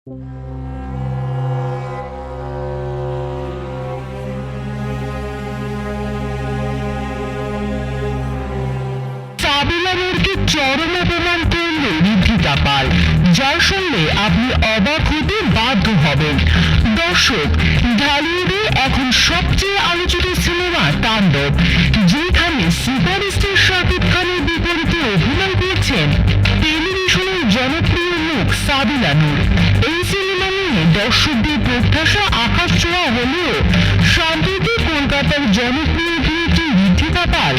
সাবিলা নূরকে চরম অপমান করল ঋদ্ধিকা পাল, যার শুনলে আপনি অবাক হতে বাধ্য হবেন। দর্শক, ঢালিউডে এখন সবচেয়ে আলোচিত সিনেমা তাণ্ডব, যেখানে সুপারস্টার শাকিব খানের বিপরীতে অভিনয় করছেন টেলিভিশনের জনপ্রিয় মুখ সাবিলা নূর। এই সিনেমা নিয়ে দর্শকদের প্রত্যাশা আকাশ ছোঁয়া হলেও সম্প্রতি কলকাতার জনপ্রিয় অভিনেত্রী ঋদ্ধিকা পাল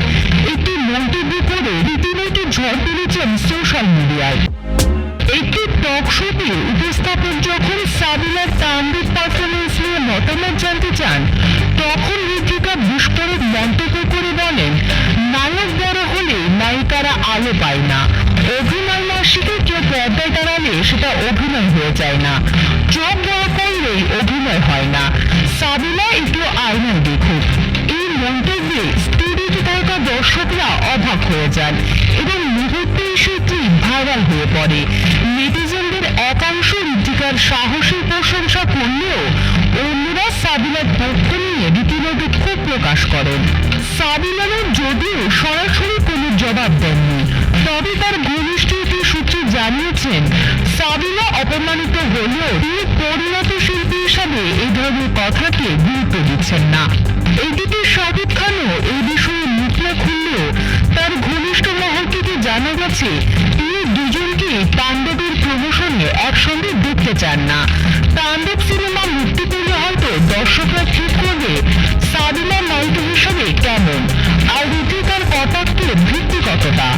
একটি মন্তব্য করে রীতিমতো ঝড় তুলেছেন সোশ্যাল মিডিয়ায়। একটি টক শোতে উপস্থাপক যখন সাবিলার তাণ্ডব পারফরমেন্স নিয়ে মতামত জানতে চান, তখন ঋদ্ধিকা বিস্ফোরক মন্তব্য করে বলেন, নায়ক বড় হলে নায়িকারা আলো পায় না, অভিনয় না শিখে কেউ পর্দায় দাঁড়ালে সেটা অভিনয় হয়ে যায় না, চোখ বড় করলেই অভিনয় হয় না, সাবিলা একটু আয়নায় দেখুক। এই মন্তব্যে স্টুডিওতে থাকা দর্শকরা অবাক হয়ে যান এবং মুহূর্তেই সেটি ভাইরাল হয়ে পড়ে। নেটিজেনদের একাংশ ঋদ্ধিকার সাহসের প্রশংসা করলেও অন্যরা সাবিলার পক্ষ নিয়ে রীতিমতো ক্ষোভ প্রকাশ করেন। সাবিলা যদিও সরাসরি কোনো জবাব দেননি, তবে তার ঘনিষ্ঠ একটি সূত্র জানিয়েছেন সাবিলা অপমানিত হলেও তিনি পরিণত শিল্পী হিসাবে এই ধরনের কথাকে গুরুত্ব দিচ্ছেন না। এদিকে শাকিব খানও এই বিষয়ে মুখ না খুললেও তার ঘনিষ্ঠ মহল থেকে জানা গেছে তিনি দুজনকে তাণ্ডবের প্রমোশনে একসঙ্গে দেখতে চান না। তাণ্ডব সিনেমা মুক্তি পেলে হয়তো দর্শকরা ঠিক করবে সাবিলা নায়িকা হিসাবে কেমন, আর ঋদ্ধিকার কটাক্ষের ভিত্তি কতটা।